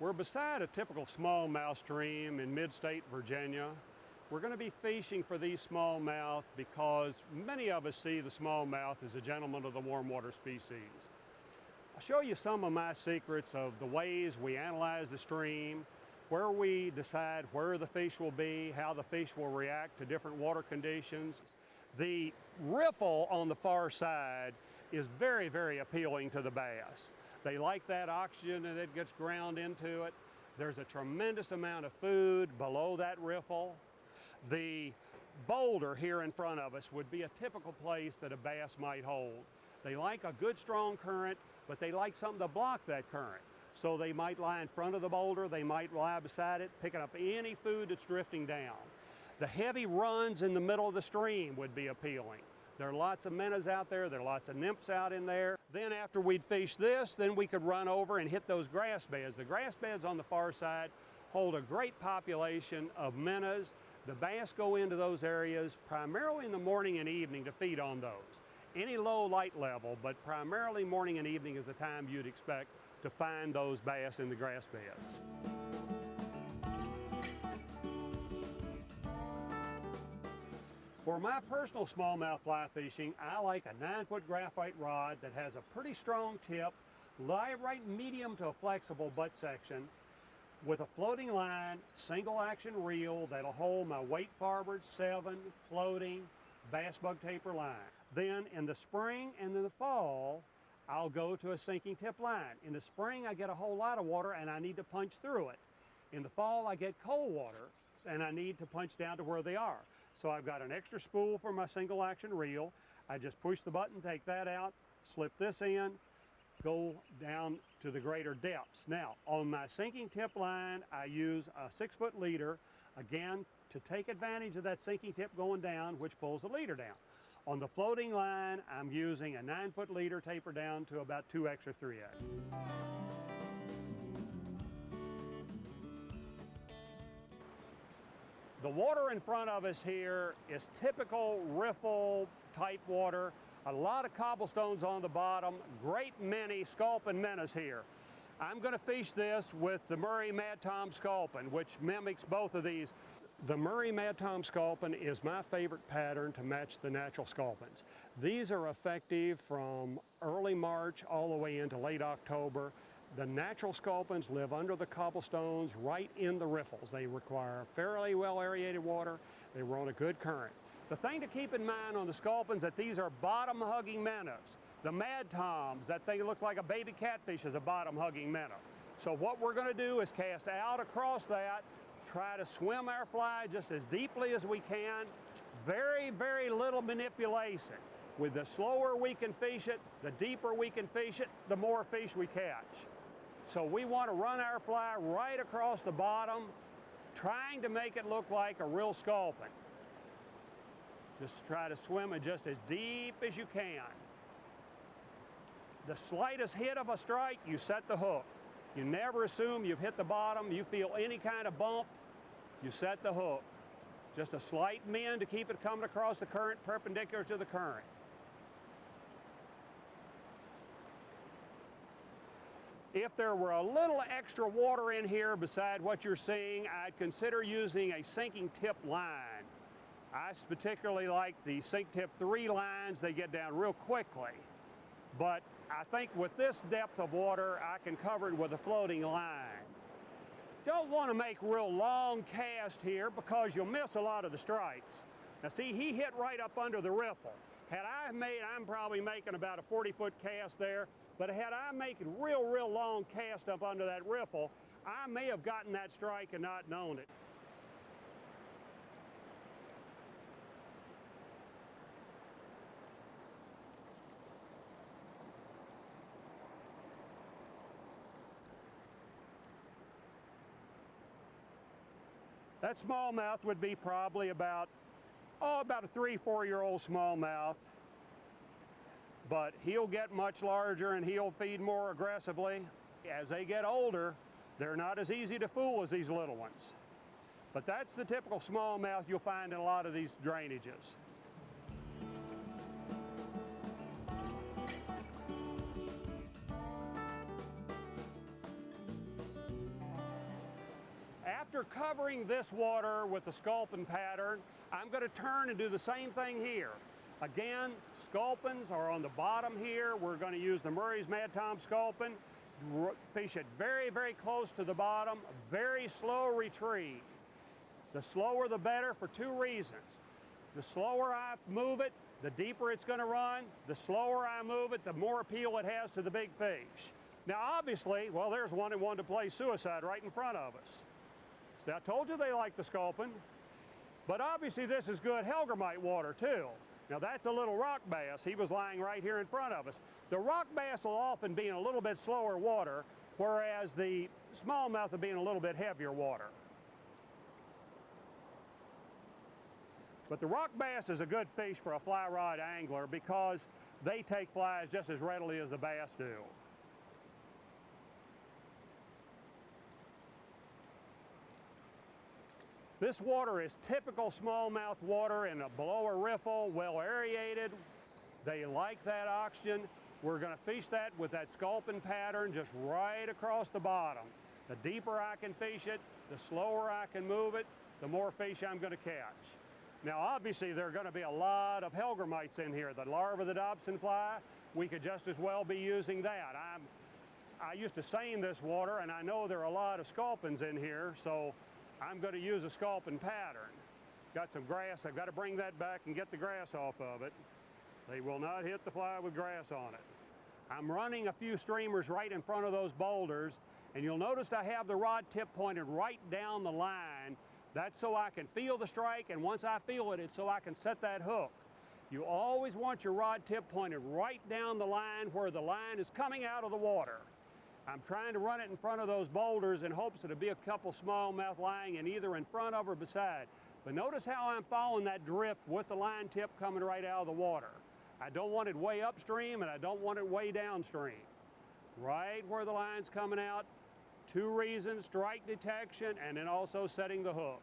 We're beside a typical smallmouth stream in mid-state Virginia. We're going to be fishing for these smallmouth because many of us see the smallmouth as a gentleman of the warm water species. I'll show you some of my secrets of the ways we analyze the stream, where we decide where the fish will be, how the fish will react to different water conditions. The riffle on the far side is very, very appealing to the bass. They like that oxygen that gets ground into it. There's a tremendous amount of food below that riffle. The boulder here in front of us would be a typical place that a bass might hold. They like a good strong current, but they like something to block that current. So they might lie in front of the boulder, they might lie beside it, picking up any food that's drifting down. The heavy runs in the middle of the stream would be appealing. There are lots of minnows out there, there are lots of nymphs out in there. Then after we'd fish this, then we could run over and hit those grass beds. The grass beds on the far side hold a great population of minnows. The bass go into those areas primarily in the morning and evening to feed on those. Any low light level, but primarily morning and evening is the time you'd expect to find those bass in the grass beds. For my personal smallmouth fly fishing, I like a 9-foot graphite rod that has a pretty strong tip, right medium to a flexible butt section, with a floating line, single action reel that'll hold my weight forward 7 floating bass bug taper line. Then in the spring and in the fall, I'll go to a sinking tip line. In the spring, I get a whole lot of water and I need to punch through it. In the fall, I get cold water and I need to punch down to where they are. So I've got an extra spool for my single action reel. I just push the button, take that out, slip this in, go down to the greater depths. Now, on my sinking tip line, I use a 6-foot leader, again, to take advantage of that sinking tip going down, which pulls the leader down. On the floating line, I'm using a 9-foot leader tapered down to about 2 extra 3/8. The water in front of us here is typical riffle type water. A lot of cobblestones on the bottom, great many sculpin minnows here. I'm going to fish this with the Murray Mad Tom sculpin, which mimics both of these. The Murray Mad Tom sculpin is my favorite pattern to match the natural sculpins. These are effective from early March all the way into late October. The natural sculpins live under the cobblestones right in the riffles. They require fairly well aerated water. They run a good current. The thing to keep in mind on the sculpins that these are bottom hugging minnows. The Mad Toms, that thing looks like a baby catfish, is a bottom hugging minnow. So what we're going to do is cast out across that, try to swim our fly just as deeply as we can. Very, very little manipulation. With the slower we can fish it, the deeper we can fish it, the more fish we catch. So we want to run our fly right across the bottom, trying to make it look like a real sculpin. Just try to swim it just as deep as you can. The slightest hit of a strike, you set the hook. You never assume you've hit the bottom. You feel any kind of bump, you set the hook. Just a slight bend to keep it coming across the current perpendicular to the current. If there were a little extra water in here beside what you're seeing, I'd consider using a sinking tip line. I particularly like the sink tip 3 lines. They get down real quickly. But I think with this depth of water, I can cover it with a floating line. Don't want to make real long cast here because you'll miss a lot of the strikes. Now see, he hit right up under the riffle. Had I'm probably making about a 40-foot cast there, but had I making real long cast up under that riffle, I may have gotten that strike and not known it. That smallmouth would be probably about a 3-4-year-old smallmouth, but he'll get much larger and he'll feed more aggressively. As they get older, they're not as easy to fool as these little ones. But that's the typical smallmouth you'll find in a lot of these drainages. After covering this water with the sculpin pattern, I'm going to turn and do the same thing here. Again, sculpins are on the bottom here. We're going to use the Murray's Mad Tom sculpin. Fish it very, very close to the bottom, very slow retrieve. The slower the better for two reasons. The slower I move it, the deeper it's going to run. The slower I move it, the more appeal it has to the big fish. Now obviously, well, there's one that wanted to play suicide right in front of us. See, I told you they like the sculpin. But obviously this is good hellgrammite water too. Now that's a little rock bass. He was lying right here in front of us. The rock bass will often be in a little bit slower water, whereas the smallmouth will be in a little bit heavier water. But the rock bass is a good fish for a fly rod angler because they take flies just as readily as the bass do. This water is typical smallmouth water in below a riffle, well aerated. They like that oxygen. We're going to fish that with that sculpin pattern just right across the bottom. The deeper I can fish it, the slower I can move it, the more fish I'm going to catch. Now obviously there are going to be a lot of hellgrammites in here. The larva of the Dobson fly, we could just as well be using that. I used to seine this water and I know there are a lot of sculpins in here, so I'm going to use a sculpin pattern. Got some grass, I've got to bring that back and get the grass off of it. They will not hit the fly with grass on it. I'm running a few streamers right in front of those boulders, and you'll notice I have the rod tip pointed right down the line. That's so I can feel the strike, and once I feel it, it's so I can set that hook. You always want your rod tip pointed right down the line where the line is coming out of the water. I'm trying to run it in front of those boulders in hopes that there'll be a couple smallmouth lying in either in front of or beside. But notice how I'm following that drift with the line tip coming right out of the water. I don't want it way upstream and I don't want it way downstream. Right where the line's coming out. Two reasons: strike detection and then also setting the hook.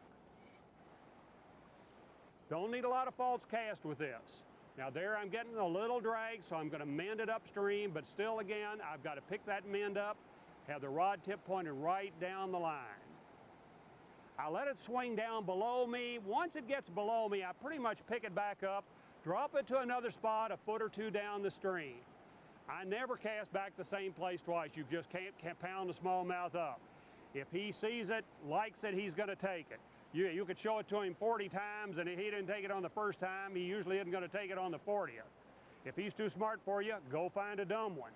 Don't need a lot of false cast with this. Now there I'm getting a little drag, so I'm going to mend it upstream, but still again, I've got to pick that mend up, have the rod tip pointed right down the line. I let it swing down below me. Once it gets below me, I pretty much pick it back up, drop it to another spot a foot or two down the stream. I never cast back the same place twice. You just can't pound the smallmouth up. If he sees it, likes it, he's going to take it. You could show it to him 40 times, and if he didn't take it on the first time, he usually isn't going to take it on the 40th. If he's too smart for you, go find a dumb one.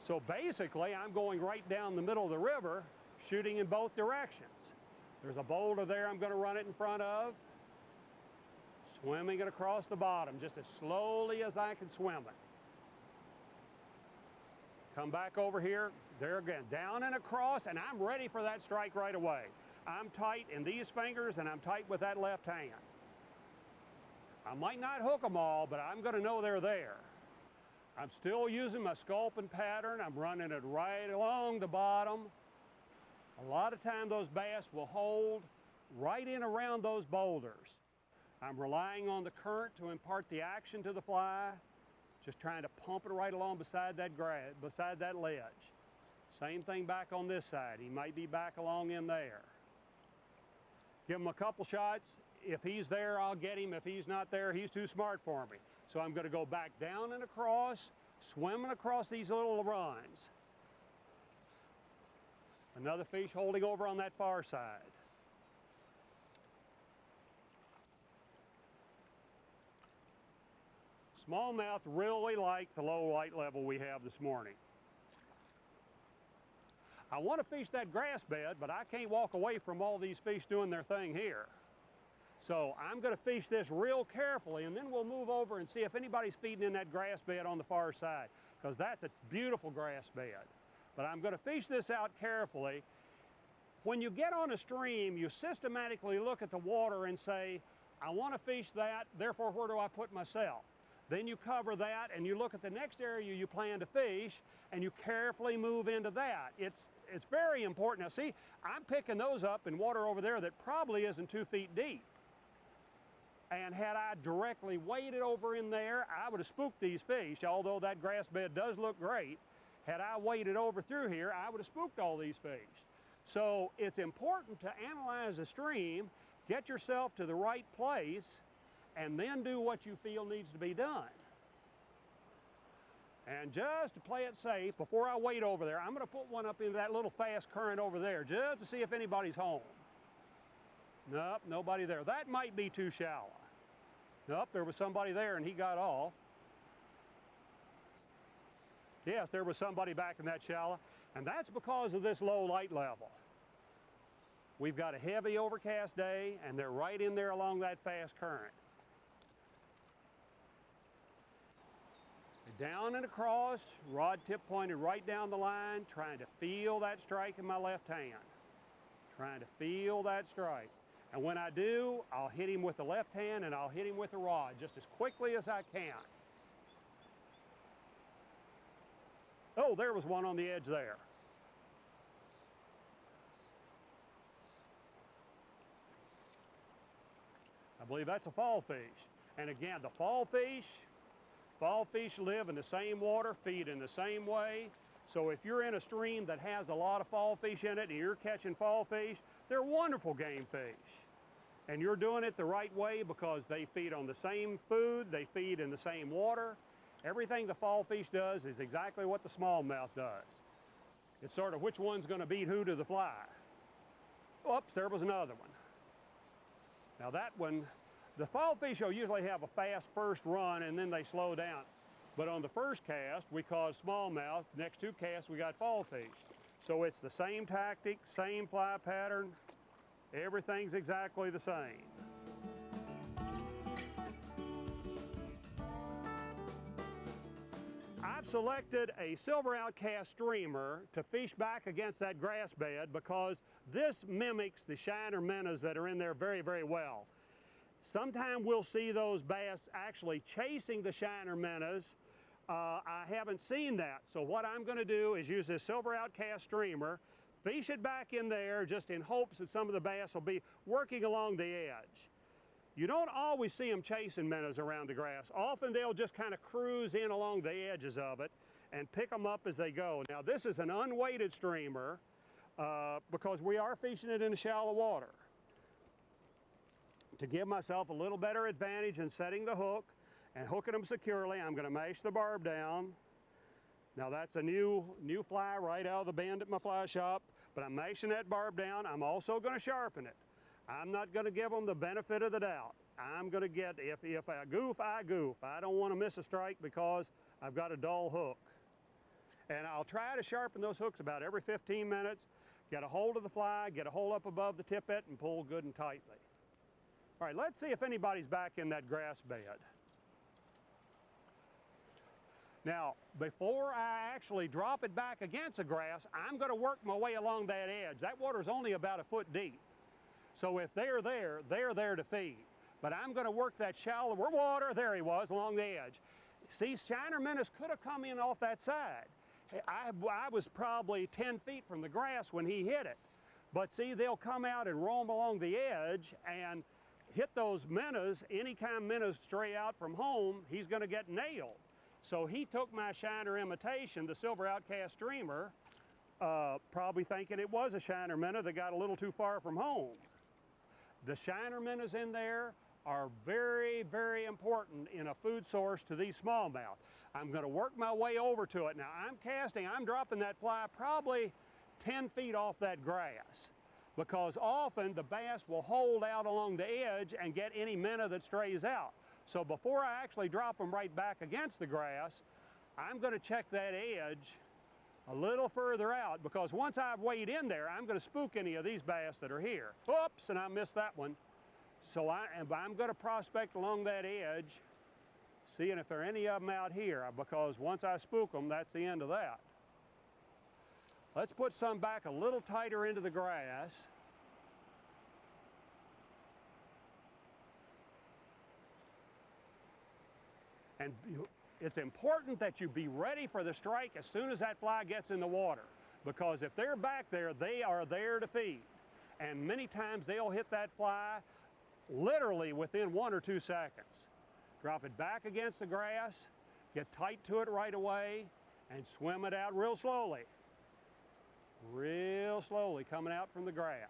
So basically, I'm going right down the middle of the river, shooting in both directions. There's a boulder there I'm going to run it in front of, swimming it across the bottom just as slowly as I can swim it. Come back over here, there again, down and across, and I'm ready for that strike right away. I'm tight in these fingers and I'm tight with that left hand. I might not hook them all, but I'm going to know they're there. I'm still using my sculpin pattern. I'm running it right along the bottom. A lot of time those bass will hold right in around those boulders. I'm relying on the current to impart the action to the fly, just trying to pump it right along beside that ledge. Same thing back on this side. He might be back along in there. Give him a couple shots. If he's there, I'll get him. If he's not there, he's too smart for me. So I'm going to go back down and across, swimming across these little runs. Another fish holding over on that far side. Smallmouth really like the low light level we have this morning. I want to fish that grass bed, but I can't walk away from all these fish doing their thing here. So I'm going to fish this real carefully, and then we'll move over and see if anybody's feeding in that grass bed on the far side, because that's a beautiful grass bed. But I'm going to fish this out carefully. When you get on a stream, you systematically look at the water and say, I want to fish that, therefore where do I put myself? Then you cover that and you look at the next area you plan to fish and you carefully move into that. It's very important. Now see, I'm picking those up in water over there that probably isn't 2 feet deep. And had I directly waded over in there, I would have spooked these fish, although that grass bed does look great. Had I waded over through here, I would have spooked all these fish. So it's important to analyze the stream, get yourself to the right place, and then do what you feel needs to be done. And just to play it safe, before I wade over there, I'm going to put one up into that little fast current over there just to see if anybody's home. Nope, nobody there. That might be too shallow. Nope, there was somebody there and he got off. Yes, there was somebody back in that shallow, and that's because of this low light level. We've got a heavy overcast day and they're right in there along that fast current. Down and across, rod tip pointed right down the line, trying to feel that strike in my left hand. Trying to feel that strike. And when I do, I'll hit him with the left hand and I'll hit him with the rod just as quickly as I can. Oh, there was one on the edge there. I believe that's a fall fish. And again, the fall fish live in the same water, feed in the same way. So if you're in a stream that has a lot of fall fish in it and you're catching fall fish, they're wonderful game fish. And you're doing it the right way because they feed on the same food, they feed in the same water. Everything the fall fish does is exactly what the smallmouth does. It's sort of which one's going to beat who to the fly. Oops, there was another one. Now that one, the fall fish will usually have a fast first run and then they slow down. But on the first cast, we caught smallmouth. Next 2 casts, we got fall fish. So it's the same tactic, same fly pattern. Everything's exactly the same. I've selected a silver outcast streamer to fish back against that grass bed because this mimics the shiner minnows that are in there very, very well. Sometime we'll see those bass actually chasing the shiner minnows. I haven't seen that, so what I'm going to do is use this silver outcast streamer, fish it back in there just in hopes that some of the bass will be working along the edge. You don't always see them chasing minnows around the grass. Often they'll just kind of cruise in along the edges of it and pick them up as they go. Now this is an unweighted streamer because we are fishing it in the shallow water. To give myself a little better advantage in setting the hook and hooking them securely, I'm going to mash the barb down. Now that's a new fly right out of the bend at my fly shop, but I'm mashing that barb down. I'm also going to sharpen it. I'm not going to give them the benefit of the doubt. I'm going to get, if I goof, I goof. I don't want to miss a strike because I've got a dull hook. And I'll try to sharpen those hooks about every 15 minutes, get a hold of the fly, get a hold up above the tippet and pull good and tightly. All right, let's see if anybody's back in that grass bed. Now, before I actually drop it back against the grass, I'm going to work my way along that edge. That water's only about a foot deep. So if they're there to feed. But I'm going to work that shallower water, there he was, along the edge. See, shiner minnows could have come in off that side. I was probably 10 feet from the grass when he hit it. But see, they'll come out and roam along the edge and hit those minnows. Anytime minnows stray out from home, he's going to get nailed. So he took my shiner imitation, the silver outcast streamer, probably thinking it was a shiner minnow that got a little too far from home. The shiner minnows in there are very, very important in a food source to these smallmouth. I'm going to work my way over to it. Now I'm dropping that fly probably 10 feet off that grass because often the bass will hold out along the edge and get any minnow that strays out. So before I actually drop them right back against the grass, I'm going to check that edge a little further out because once I've weighed in there, I'm going to spook any of these bass that are here. Oops, and I missed that one. So I'm going to prospect along that edge, seeing if there are any of them out here because once I spook them, that's the end of that. Let's put some back a little tighter into the grass. And it's important that you be ready for the strike as soon as that fly gets in the water, because if they're back there, they are there to feed. And many times they'll hit that fly literally within 1 or 2 seconds. Drop it back against the grass, get tight to it right away, and swim it out real slowly. Real slowly coming out from the grass.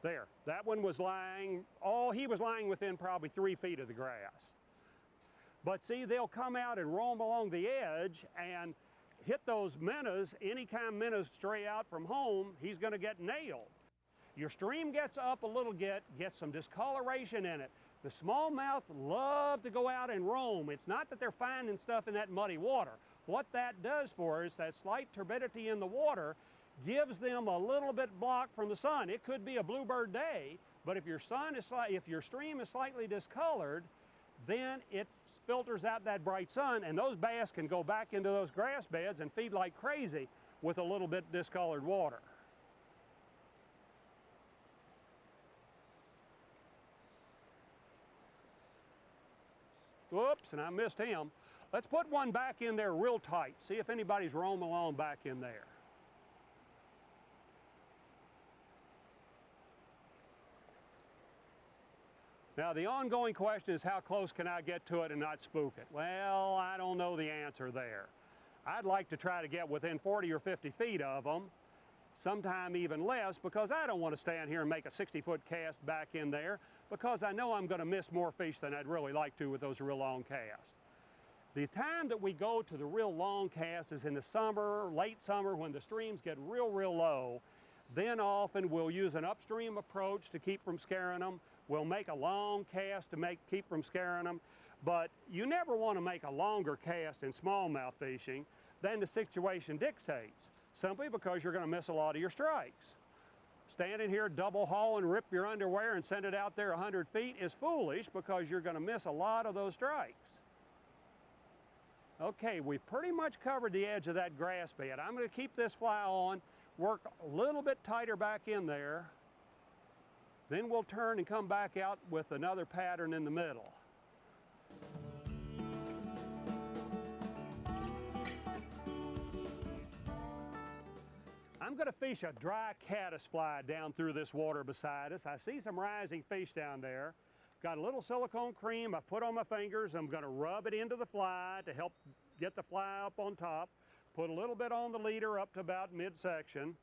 There, that one was lying, he was lying within probably 3 feet of the grass. But see, they'll come out and roam along the edge and hit those minnows. Anytime minnows stray out from home, he's going to get nailed. Your stream gets up a little, gets some discoloration in it. The smallmouth love to go out and roam. It's not that they're finding stuff in that muddy water. What that does for us, that slight turbidity in the water, gives them a little bit blocked from the sun. It could be a bluebird day, but if your stream is slightly discolored, then it filters out that bright sun, and those bass can go back into those grass beds and feed like crazy with a little bit discolored water. Whoops, and I missed him. Let's put one back in there real tight. See if anybody's roaming along back in there. Now, the ongoing question is, how close can I get to it and not spook it? Well, I don't know the answer there. I'd like to try to get within 40 or 50 feet of them, sometime even less, because I don't want to stand here and make a 60-foot cast back in there, because I know I'm going to miss more fish than I'd really like to with those real long casts. The time that we go to the real long cast is in the summer, late summer, when the streams get real low. Then often we'll use an upstream approach to keep from scaring them. We'll make a long cast to keep from scaring them, but you never want to make a longer cast in smallmouth fishing than the situation dictates, simply because you're going to miss a lot of your strikes. Standing here double haul and rip your underwear and send it out there 100 feet is foolish, because you're going to miss a lot of those strikes. Okay, we've pretty much covered the edge of that grass bed. I'm going to keep this fly on, work a little bit tighter back in there. Then we'll turn and come back out with another pattern in the middle. I'm going to fish a dry caddisfly down through this water beside us. I see some rising fish down there. Got a little silicone cream I put on my fingers. I'm going to rub it into the fly to help get the fly up on top. Put a little bit on the leader up to about midsection.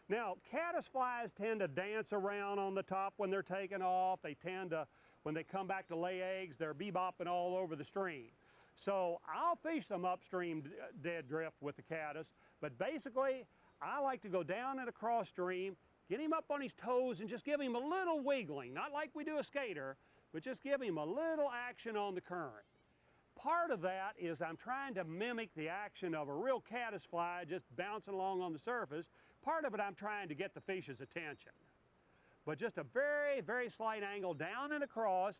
Now, caddisflies tend to dance around on the top when they're taken off. They tend to, when they come back to lay eggs, they're bebopping all over the stream. So I'll fish some upstream dead drift with the caddis, but basically I like to go down and across stream, get him up on his toes and just give him a little wiggling, not like we do a skater, but just give him a little action on the current. Part of that is I'm trying to mimic the action of a real caddisfly just bouncing along on the surface. Part of it I'm trying to get the fish's attention. But just a very slight angle down and across.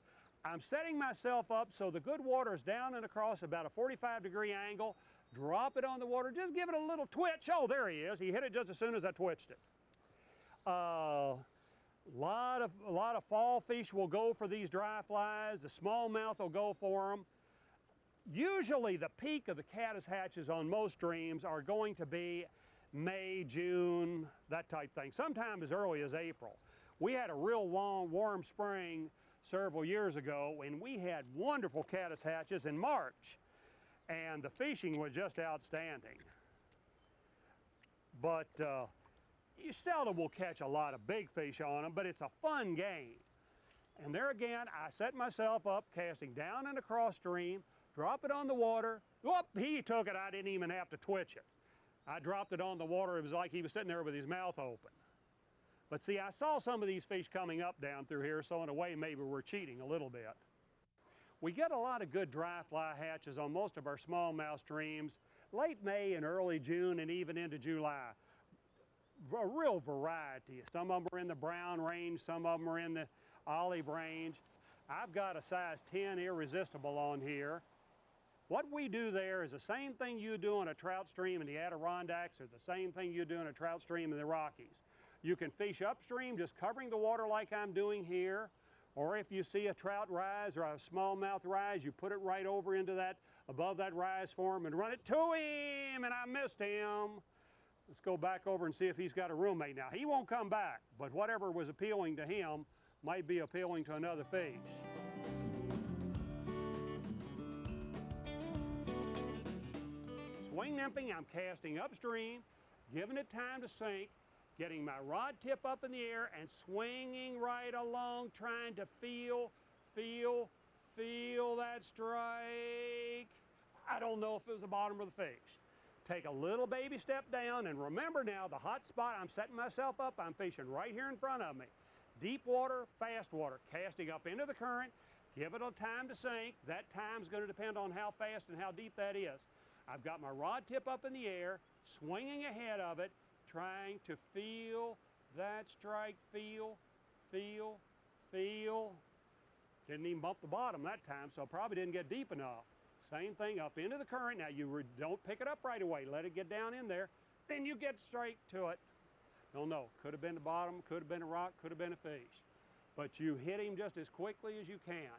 I'm setting myself up so the good water is down and across about a 45-degree angle. Drop it on the water, just give it a little twitch. Oh, there he is. He hit it just as soon as I twitched it. A lot of fall fish will go for these dry flies. The smallmouth will go for them. Usually the peak of the caddis hatches on most streams are going to be May, June, that type thing, sometime as early as April. We had a real warm spring several years ago, and we had wonderful caddis hatches in March, and the fishing was just outstanding. But you seldom will catch a lot of big fish on them, but it's a fun game. And there again, I set myself up casting down and across stream, drop it on the water. Whoop, he took it. I didn't even have to twitch it. I dropped it on the water. It was like he was sitting there with his mouth open. But see, I saw some of these fish coming up down through here, so in a way maybe we're cheating a little bit. We get a lot of good dry fly hatches on most of our smallmouth streams, late May and early June and even into July. A real variety. Some of them are in the brown range, some of them are in the olive range. I've got a size 10 irresistible on here. What we do there is the same thing you do on a trout stream in the Adirondacks or the same thing you do in a trout stream in the Rockies. You can fish upstream just covering the water like I'm doing here, or if you see a trout rise or a smallmouth rise, you put it right over into that, above that rise form and run it to him, and I missed him. Let's go back over and see if he's got a roommate now. He won't come back, but whatever was appealing to him might be appealing to another fish. Swing nymphing, I'm casting upstream, giving it time to sink, getting my rod tip up in the air and swinging right along, trying to feel that strike. I don't know if it was the bottom or the fish. Take a little baby step down, and remember now the hot spot, I'm setting myself up, I'm fishing right here in front of me. Deep water, fast water, casting up into the current, give it a time to sink. That time's going to depend on how fast and how deep that is. I've got my rod tip up in the air, swinging ahead of it, trying to feel that strike, feel. Didn't even bump the bottom that time, so probably didn't get deep enough. Same thing up into the current. Now you don't pick it up right away, let it get down in there, then you get straight to it. Don't know, could have been the bottom, could have been a rock, could have been a fish. But you hit him just as quickly as you can.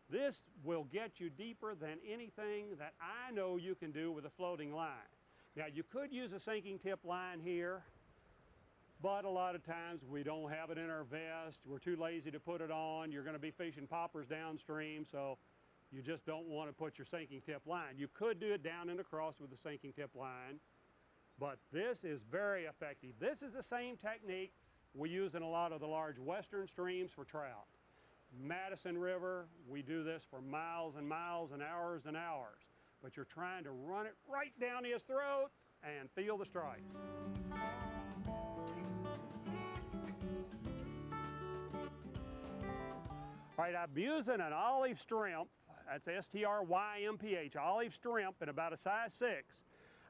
This will get you deeper than anything that I know you can do with a floating line. Now you could use a sinking tip line here, but a lot of times we don't have it in our vest. We're too lazy to put it on. You're going to be fishing poppers downstream, so you just don't want to put your sinking tip line. You could do it down and across with the sinking tip line, but this is very effective. This is the same technique we use in a lot of the large western streams for trout. Madison River, we do this for miles and miles and hours, but you're trying to run it right down his throat and feel the strike. All right, I'm using an olive strimp, that's S-T-R-Y-M-P-H, olive strimp in about a size 6.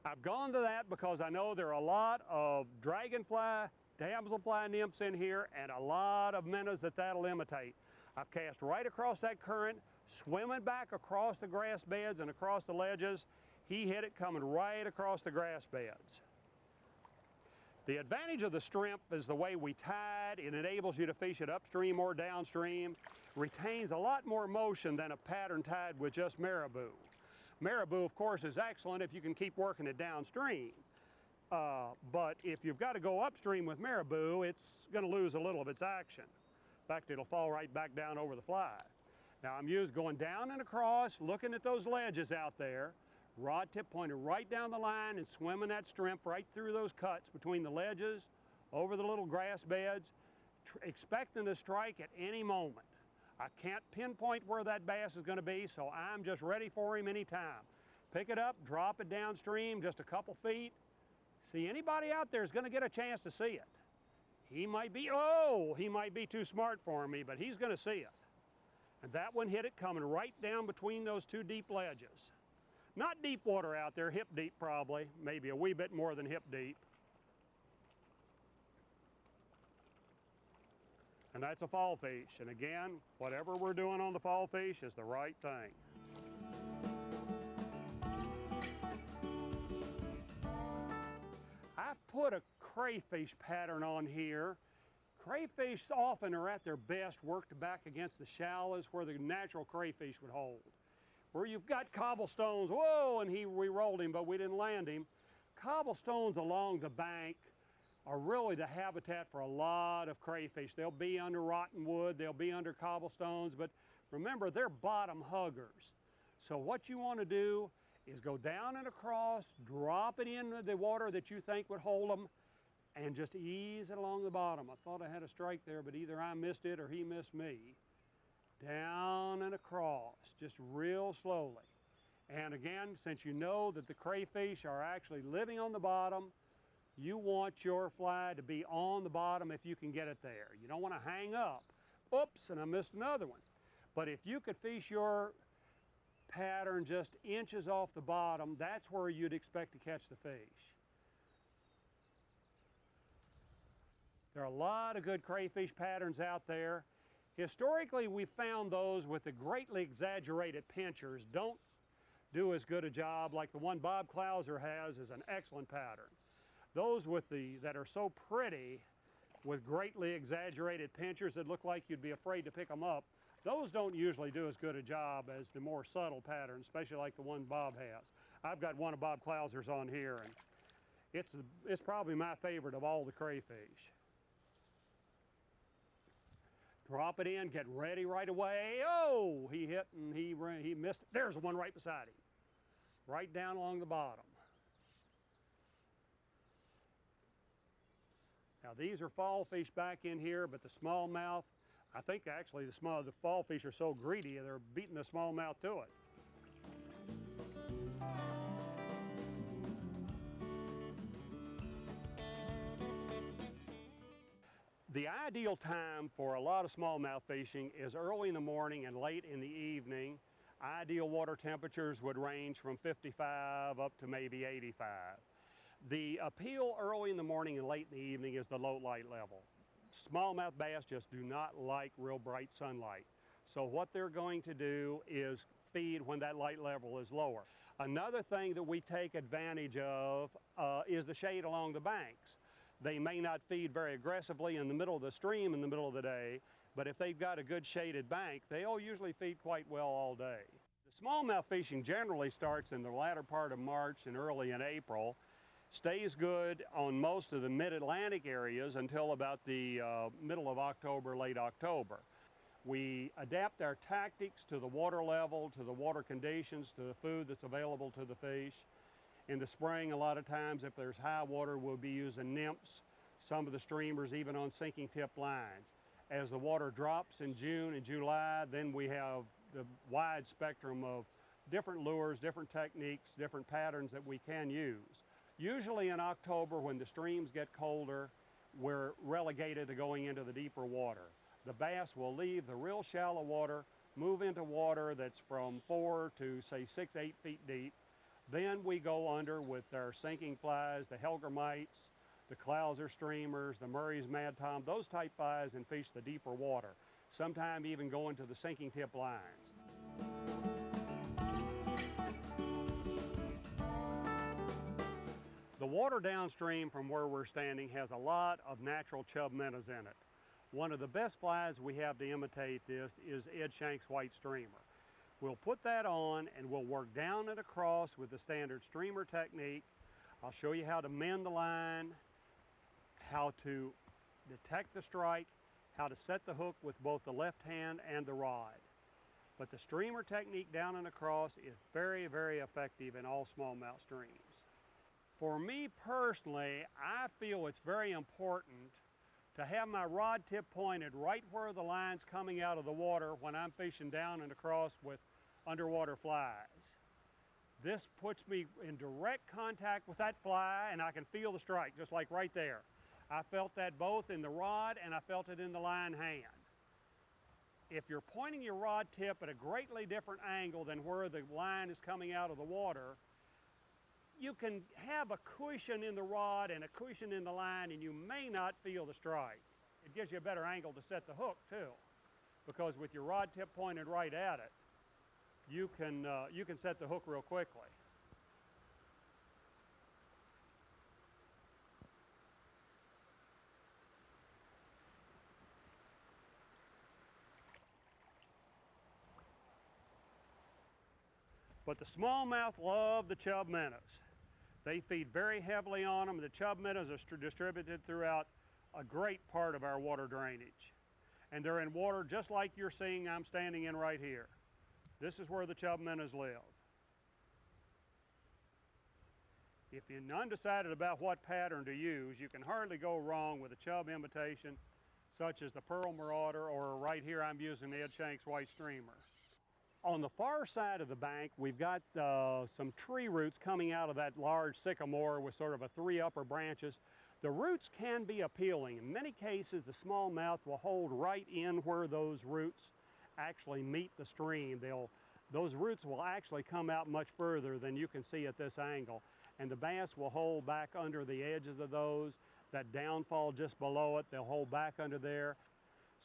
I've gone to that because I know there are a lot of dragonfly, damselfly nymphs in here and a lot of minnows that'll imitate. I've cast right across that current, swimming back across the grass beds and across the ledges. He hit it coming right across the grass beds. The advantage of the strimp is the way we tie it. It enables you to fish it upstream or downstream. Retains a lot more motion than a pattern tied with just marabou. Marabou, of course, is excellent if you can keep working it downstream. But if you've got to go upstream with marabou, it's going to lose a little of its action. In fact, it'll fall right back down over the fly. Now I'm going down and across, looking at those ledges out there, rod tip pointed right down the line and swimming that strimp right through those cuts between the ledges, over the little grass beds, expecting to strike at any moment. I can't pinpoint where that bass is going to be, so I'm just ready for him anytime. Pick it up, drop it downstream just a couple feet. See, anybody out there is going to get a chance to see it. He might be too smart for me, but he's going to see it. And that one hit it coming right down between those two deep ledges. Not deep water out there, hip deep probably, maybe a wee bit more than hip deep. And that's a fall fish. And again, whatever we're doing on the fall fish is the right thing. I've put a crayfish pattern on here. Crayfish often are at their best worked back against the shallows where the natural crayfish would hold. Where you've got cobblestones, whoa, and we rolled him, but we didn't land him. Cobblestones along the bank are really the habitat for a lot of crayfish. They'll be under rotten wood, they'll be under cobblestones, but remember, they're bottom huggers. So what you want to do is go down and across, drop it into the water that you think would hold them, and just ease it along the bottom. I thought I had a strike there, but either I missed it or he missed me. Down and across, just real slowly. And again, since you know that the crayfish are actually living on the bottom, you want your fly to be on the bottom if you can get it there. You don't want to hang up. Oops, and I missed another one. But if you could fish your pattern just inches off the bottom, that's where you'd expect to catch the fish. There are a lot of good crayfish patterns out there. Historically, we found those with the greatly exaggerated pinchers don't do as good a job. Like the one Bob Clouser has is an excellent pattern. Those that are so pretty with greatly exaggerated pinchers that look like you'd be afraid to pick them up, those don't usually do as good a job as the more subtle patterns, especially like the one Bob has. I've got one of Bob Clouser's on here, and it's probably my favorite of all the crayfish. Drop it in, get ready right away. Oh, he hit and he missed. There's one right beside him, right down along the bottom. Now these are fall fish back in here, but the smallmouth, I think actually the fall fish are so greedy they're beating the smallmouth to it. The ideal time for a lot of smallmouth fishing is early in the morning and late in the evening. Ideal water temperatures would range from 55 up to maybe 85. The appeal early in the morning and late in the evening is the low light level. Smallmouth bass just do not like real bright sunlight. So what they're going to do is feed when that light level is lower. Another thing that we take advantage of is the shade along the banks. They may not feed very aggressively in the middle of the stream in the middle of the day, but if they've got a good shaded bank, they'll usually feed quite well all day. The smallmouth fishing generally starts in the latter part of March and early in April, stays good on most of the mid-Atlantic areas until about the middle of October, late October. We adapt our tactics to the water level, to the water conditions, to the food that's available to the fish. In the spring, a lot of times, if there's high water, we'll be using nymphs, some of the streamers even on sinking tip lines. As the water drops in June and July, then we have the wide spectrum of different lures, different techniques, different patterns that we can use. Usually in October, when the streams get colder, we're relegated to going into the deeper water. The bass will leave the real shallow water, move into water that's from 4 to say 6, 8 feet deep. Then we go under with our sinking flies, the Helgermites, the Clouser streamers, the Murray's Mad Tom, those type flies, and fish the deeper water. Sometimes even go into the sinking tip lines. The water downstream from where we're standing has a lot of natural chub minnows in it. One of the best flies we have to imitate this is Ed Shank's white streamer. We'll put that on and we'll work down and across with the standard streamer technique. I'll show you how to mend the line, how to detect the strike, how to set the hook with both the left hand and the rod. But the streamer technique down and across is very, very effective in all smallmouth streams. For me personally, I feel it's very important to have my rod tip pointed right where the line's coming out of the water when I'm fishing down and across with underwater flies. This puts me in direct contact with that fly and I can feel the strike, just like right there. I felt that both in the rod and I felt it in the line hand. If you're pointing your rod tip at a greatly different angle than where the line is coming out of the water, you can have a cushion in the rod and a cushion in the line and you may not feel the strike. It gives you a better angle to set the hook too, because with your rod tip pointed right at it, you can set the hook real quickly. But the smallmouth love the chub minnows. They feed very heavily on them. The chub minnows are distributed throughout a great part of our water drainage. And they're in water just like you're seeing I'm standing in right here. This is where the chub minnows live. If you're undecided about what pattern to use, you can hardly go wrong with a chub imitation, such as the Pearl Marauder, or right here I'm using Ed Shank's white streamer. On the far side of the bank, we've got some tree roots coming out of that large sycamore with sort of a 3 upper branches. The roots can be appealing. In many cases, the smallmouth will hold right in where those roots actually meet the stream. Those roots will actually come out much further than you can see at this angle. And the bass will hold back under the edges of those. That downfall just below it, they'll hold back under there.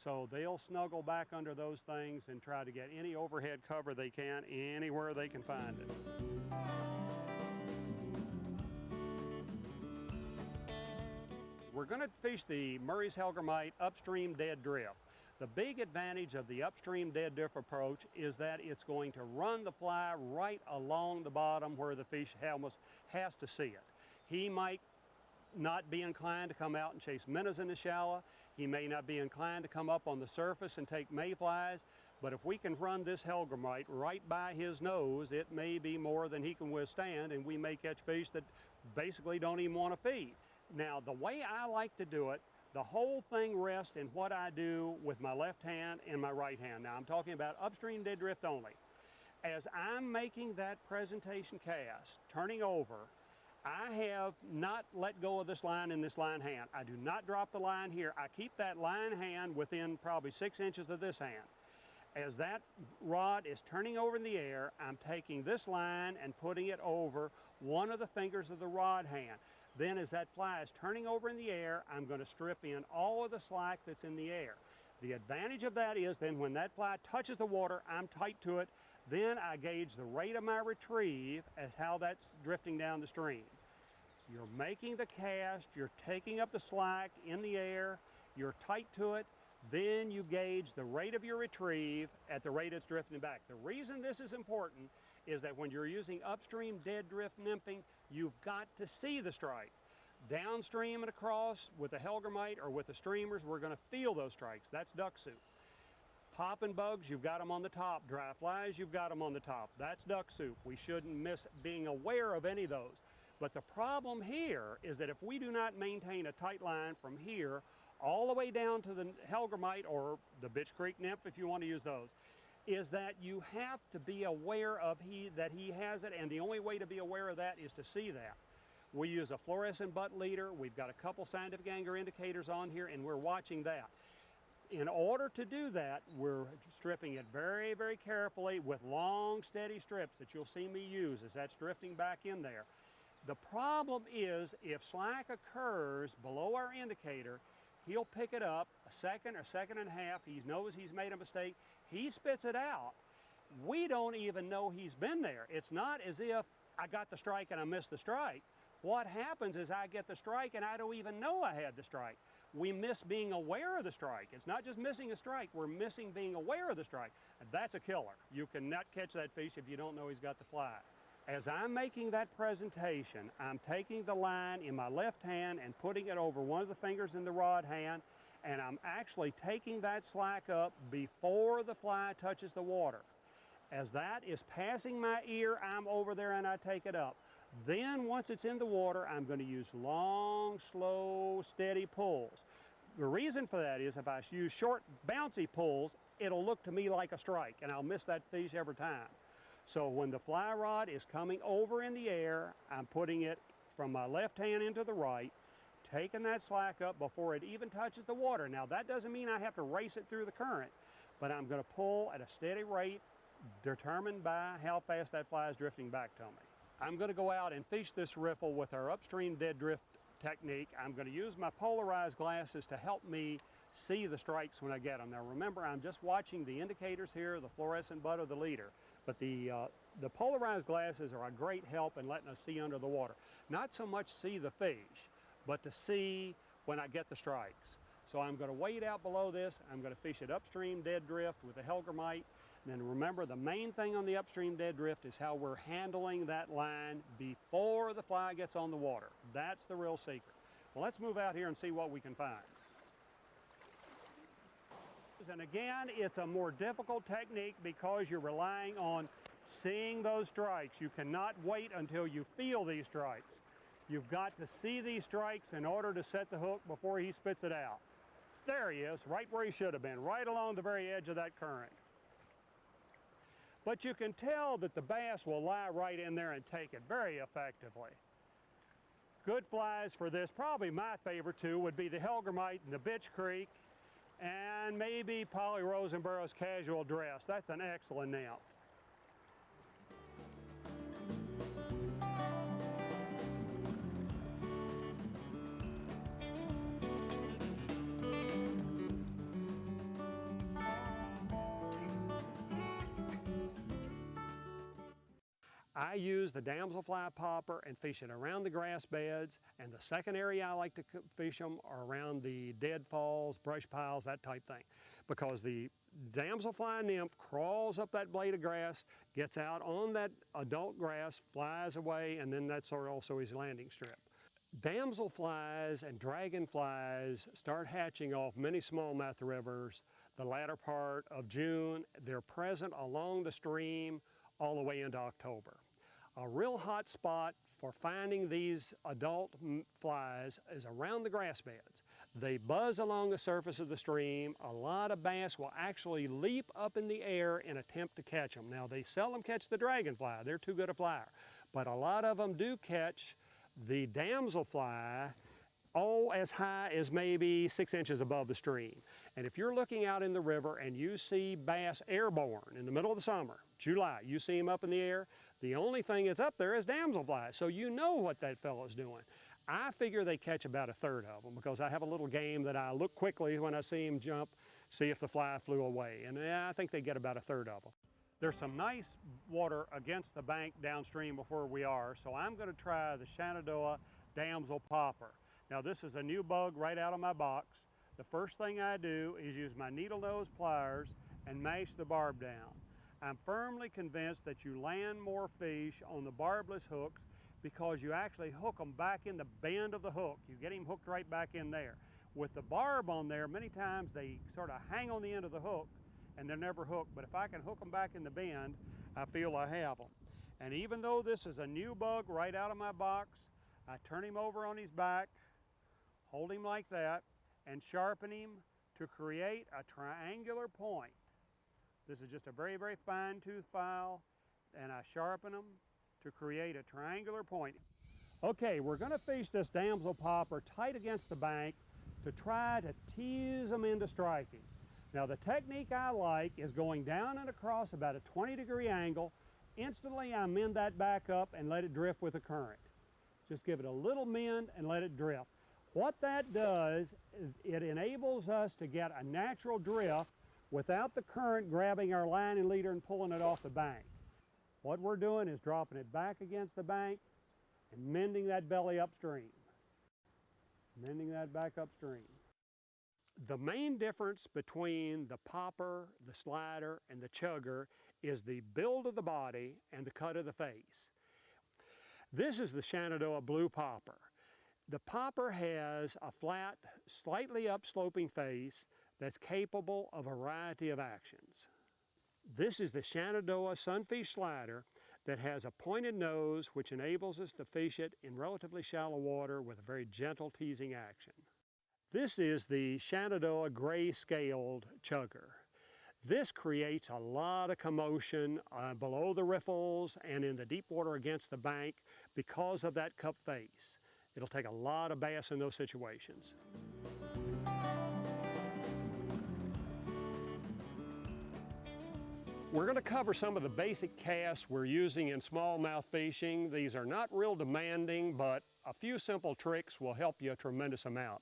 So they'll snuggle back under those things and try to get any overhead cover they can anywhere they can find it. We're going to fish the Murray's Hellgrammite upstream dead drift. The big advantage of the upstream dead drift approach is that it's going to run the fly right along the bottom where the fish almost has to see it. He might not be inclined to come out and chase minnows in the shallow. He may not be inclined to come up on the surface and take mayflies, but if we can run this Hellgrammite right by his nose, it may be more than he can withstand, and we may catch fish that basically don't even want to feed. Now, the way I like to do it, the whole thing rests in what I do with my left hand and my right hand. Now, I'm talking about upstream dead drift only. As I'm making that presentation cast, turning over, I have not let go of this line in this line hand. I do not drop the line here. I keep that line hand within probably 6 inches of this hand. As that rod is turning over in the air, I'm taking this line and putting it over one of the fingers of the rod hand. Then as that fly is turning over in the air, I'm going to strip in all of the slack that's in the air. The advantage of that is then when that fly touches the water, I'm tight to it. Then I gauge the rate of my retrieve as how that's drifting down the stream. You're making the cast, you're taking up the slack in the air, you're tight to it, then you gauge the rate of your retrieve at the rate it's drifting back. The reason this is important is that when you're using upstream dead drift nymphing, you've got to see the strike. Downstream and across with the Hellgrammite or with the streamers, we're going to feel those strikes. That's duck soup. Popping bugs, you've got them on the top. Dry flies, you've got them on the top. That's duck soup. We shouldn't miss being aware of any of those. But the problem here is that if we do not maintain a tight line from here all the way down to the Hellgrammite or the Bitch Creek nymph, if you want to use those, is that you have to be aware of that he has it, and the only way to be aware of that is to see that. We use a fluorescent butt leader. We've got a couple scientific anger indicators on here, and we're watching that. In order to do that, we're stripping it very, very carefully with long, steady strips that you'll see me use as that's drifting back in there. The problem is if slack occurs below our indicator, he'll pick it up a second and a half. He knows he's made a mistake. He spits it out. We don't even know he's been there. It's not as if I got the strike and I missed the strike. What happens is I get the strike and I don't even know I had the strike. We miss being aware of the strike. It's not just missing a strike, we're missing being aware of the strike. And that's a killer. You cannot catch that fish if you don't know he's got the fly. As I'm making that presentation, I'm taking the line in my left hand and putting it over one of the fingers in the rod hand, and I'm actually taking that slack up before the fly touches the water. As that is passing my ear, I'm over there and I take it up. Then once it's in the water, I'm going to use long, slow, steady pulls. The reason for that is if I use short, bouncy pulls, it'll look to me like a strike, and I'll miss that fish every time. So when the fly rod is coming over in the air, I'm putting it from my left hand into the right, taking that slack up before it even touches the water. Now that doesn't mean I have to race it through the current, but I'm going to pull at a steady rate determined by how fast that fly is drifting back to me. I'm going to go out and fish this riffle with our upstream dead drift technique. I'm going to use my polarized glasses to help me see the strikes when I get them. Now remember, I'm just watching the indicators here, the fluorescent butt of the leader. But the polarized glasses are a great help in letting us see under the water. Not so much see the fish, but to see when I get the strikes. So I'm going to wade out below this. I'm going to fish it upstream dead drift with the Hellgrammite. And then remember, the main thing on the upstream dead drift is how we're handling that line before the fly gets on the water. That's the real secret. Well, let's move out here and see what we can find. And again, it's a more difficult technique because you're relying on seeing those strikes. You cannot wait until you feel these strikes. You've got to see these strikes in order to set the hook before he spits it out. There he is, right where he should have been, right along the very edge of that current. But you can tell that the bass will lie right in there and take it very effectively. Good flies for this, probably my favorite two, would be the Hellgrammite and the Bitch Creek, and maybe Polly Rosenborough's Casual Dress. That's an excellent nymph. I use the damselfly popper and fish it around the grass beds, and the second area I like to fish them are around the deadfalls, brush piles, that type thing. Because the damselfly nymph crawls up that blade of grass, gets out on that adult grass, flies away, and then that's also his landing strip. Damselflies and dragonflies start hatching off many smallmouth rivers the latter part of June. They're present along the stream all the way into October. A real hot spot for finding these adult flies is around the grass beds. They buzz along the surface of the stream. A lot of bass will actually leap up in the air and attempt to catch them. Now, they seldom catch the dragonfly. They're too good a flyer. But a lot of them do catch the damselfly, as high as maybe 6 inches above the stream. And if you're looking out in the river and you see bass airborne in the middle of the summer, July, you see them up in the air, the only thing that's up there is damselfly, so you know what that fellow's doing. I figure they catch about 1/3 of them because I have a little game that I look quickly when I see him jump, see if the fly flew away, and I think they get about 1/3 of them. There's some nice water against the bank downstream of where we are, so I'm going to try the Shenandoah damsel popper. Now, this is a new bug right out of my box. The first thing I do is use my needle nose pliers and mash the barb down. I'm firmly convinced that you land more fish on the barbless hooks because you actually hook them back in the bend of the hook. You get him hooked right back in there. With the barb on there, many times they sort of hang on the end of the hook and they're never hooked. But if I can hook them back in the bend, I feel I have them. And even though this is a new bug right out of my box, I turn him over on his back, hold him like that, and sharpen him to create a triangular point. This is just a very, very fine tooth file, and I sharpen them to create a triangular point. Okay, we're going to fish this damsel popper tight against the bank to try to tease them into striking. Now, the technique I like is going down and across about a 20-degree angle. Instantly, I mend that back up and let it drift with the current. Just give it a little mend and let it drift. What that does is it enables us to get a natural drift without the current grabbing our line and leader and pulling it off the bank. What we're doing is dropping it back against the bank and mending that belly upstream. Mending that back upstream. The main difference between the popper, the slider, and the chugger is the build of the body and the cut of the face. This is the Shenandoah blue popper. The popper has a flat, slightly upsloping face that's capable of a variety of actions. This is the Shenandoah sunfish slider that has a pointed nose which enables us to fish it in relatively shallow water with a very gentle teasing action. This is the Shenandoah gray-scaled chugger. This creates a lot of commotion below the riffles and in the deep water against the bank because of that cup face. It'll take a lot of bass in those situations. We're going to cover some of the basic casts we're using in smallmouth fishing. These are not real demanding, but a few simple tricks will help you a tremendous amount.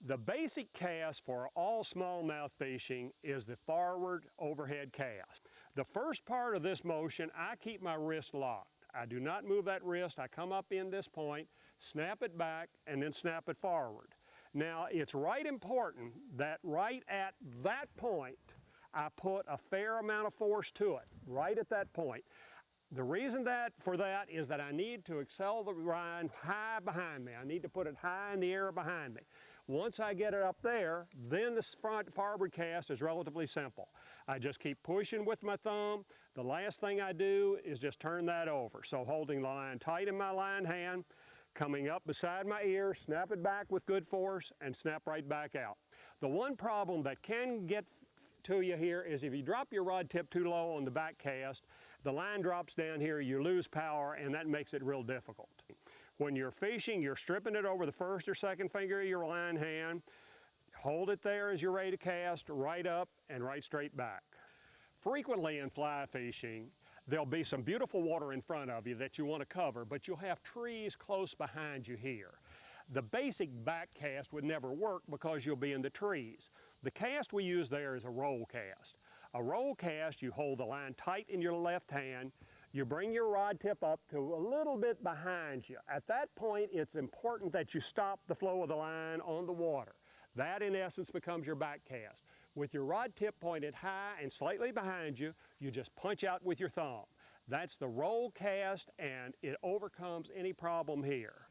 The basic cast for all smallmouth fishing is the forward overhead cast. The first part of this motion, I keep my wrist locked. I do not move that wrist. I come up in this point, snap it back, and then snap it forward. Now, it's right important that right at that point, I put a fair amount of force to it, right at that point. The reason for that is that I need to excel the line high behind me. I need to put it high in the air behind me. Once I get it up there, then the front forward cast is relatively simple. I just keep pushing with my thumb. The last thing I do is just turn that over. So holding the line tight in my line hand, coming up beside my ear, snap it back with good force, and snap right back out. The one problem that can get to you here is if you drop your rod tip too low on the back cast, the line drops down here, you lose power, and that makes it real difficult. When you're fishing, you're stripping it over the first or second finger of your line hand. Hold it there as you're ready to cast, right up and right straight back. Frequently in fly fishing, there'll be some beautiful water in front of you that you want to cover, but you'll have trees close behind you here. The basic back cast would never work because you'll be in the trees. The cast we use there is a roll cast. A roll cast, you hold the line tight in your left hand, You bring your rod tip up to a little bit behind you. At that point, it's important that you stop the flow of the line on the water. That, in essence, becomes your back cast. With your rod tip pointed high and slightly behind you, you just punch out with your thumb. That's the roll cast, and it overcomes any problem here.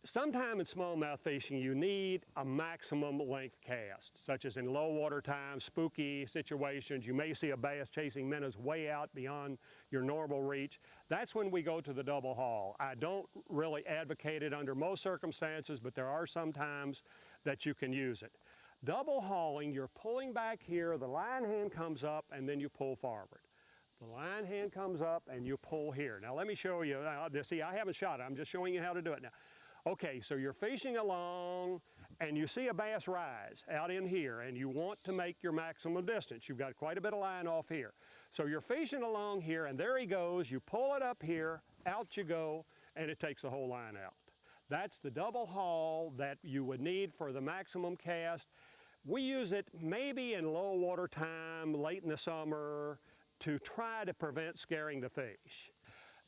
Sometime in smallmouth fishing, you need a maximum length cast, such as in low water time, spooky situations. You may see a bass chasing minnows way out beyond your normal reach. That's when we go to the double haul. I don't really advocate it under most circumstances, but there are some times that you can use it. Double hauling, you're pulling back here, the line hand comes up, and then you pull forward. The line hand comes up and you pull here. Now let me show you. See, I haven't shot it. I'm just showing you how to do it now. Okay, so you're fishing along and you see a bass rise out in here and you want to make your maximum distance. You've got quite a bit of line off here. So you're fishing along here and there he goes. You pull it up here, out you go, and it takes the whole line out. That's the double haul that you would need for the maximum cast. We use it maybe in low water time, late in the summer, to try to prevent scaring the fish.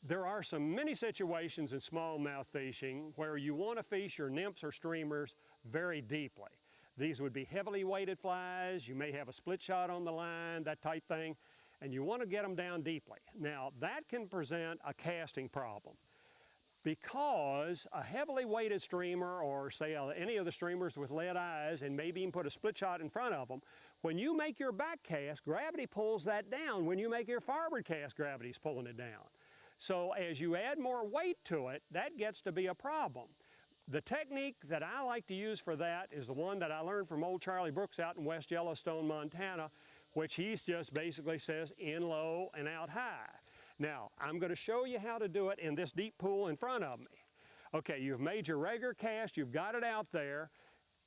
There are many situations in smallmouth fishing where you want to fish your nymphs or streamers very deeply. These would be heavily weighted flies, you may have a split shot on the line, that type thing, and you want to get them down deeply. Now that can present a casting problem because a heavily weighted streamer, or say any of the streamers with lead eyes, and maybe even put a split shot in front of them, when you make your back cast, gravity pulls that down. When you make your forward cast, gravity's pulling it down. So as you add more weight to it, that gets to be a problem. The technique that I like to use for that is the one that I learned from old Charlie Brooks out in West Yellowstone, Montana, which he just basically says in low and out high. Now, I'm going to show you how to do it in this deep pool in front of me. Okay, you've made your regular cast, you've got it out there.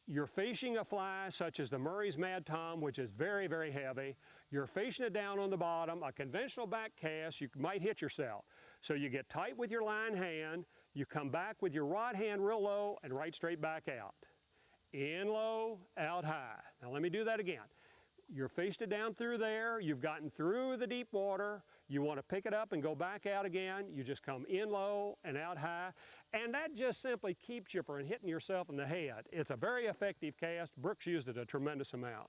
You're fishing a fly such as the Murray's Mad Tom, which is very, very heavy. You're fishing it down on the bottom. A conventional back cast, you might hit yourself. So you get tight with your line hand, you come back with your rod hand real low and right straight back out. In low, out high. Now let me do that again. You're fished it down through there, you've gotten through the deep water, you want to pick it up and go back out again, you just come in low and out high, and that just simply keeps you from hitting yourself in the head. It's a very effective cast. Brooks used it a tremendous amount.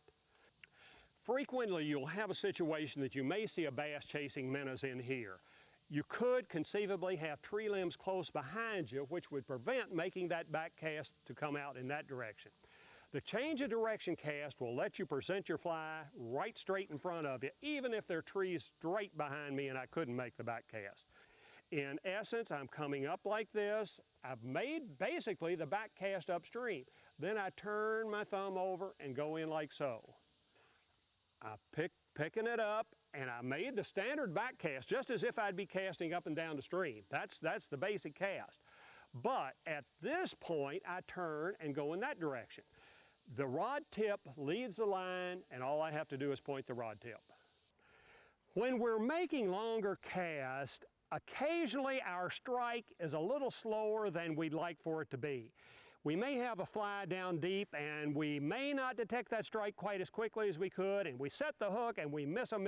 Frequently you'll have a situation that you may see a bass chasing minnows in here. You could conceivably have tree limbs close behind you, which would prevent making that back cast to come out in that direction. The change of direction cast will let you present your fly right straight in front of you, even if there are trees straight behind me and I couldn't make the back cast. In essence, I'm coming up like this. I've made basically the back cast upstream. Then I turn my thumb over and go in like so. I'm picking it up, and I made the standard back cast just as if I'd be casting up and down the stream. That's the basic cast. But at this point, I turn and go in that direction. The rod tip leads the line, and all I have to do is point the rod tip. When we're making longer casts, occasionally our strike is a little slower than we'd like for it to be. We may have a fly down deep and we may not detect that strike quite as quickly as we could, and we set the hook and we miss them.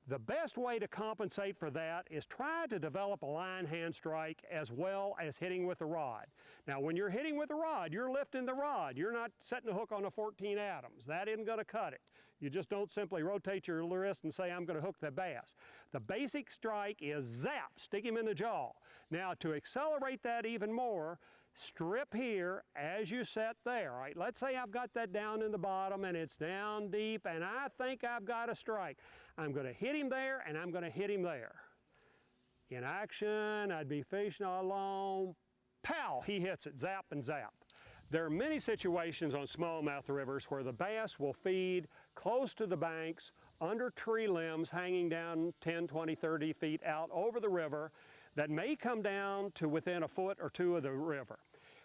The best way to compensate for that is try to develop a line hand strike as well as hitting with the rod. Now when you're hitting with the rod, you're lifting the rod. You're not setting the hook on a 14 Adams. That isn't going to cut it. You just don't simply rotate your wrist and say, I'm going to hook the bass. The basic strike is zap, stick him in the jaw. Now to accelerate that even more, strip here as you set there. All right, let's say I've got that down in the bottom and it's down deep and I think I've got a strike. I'm going to hit him there and I'm going to hit him there. In action, I'd be fishing along, pow, he hits it, zap and zap. There are many situations on smallmouth rivers where the bass will feed close to the banks, under tree limbs hanging down 10, 20, 30 feet out over the river that may come down to within a foot or two of the river.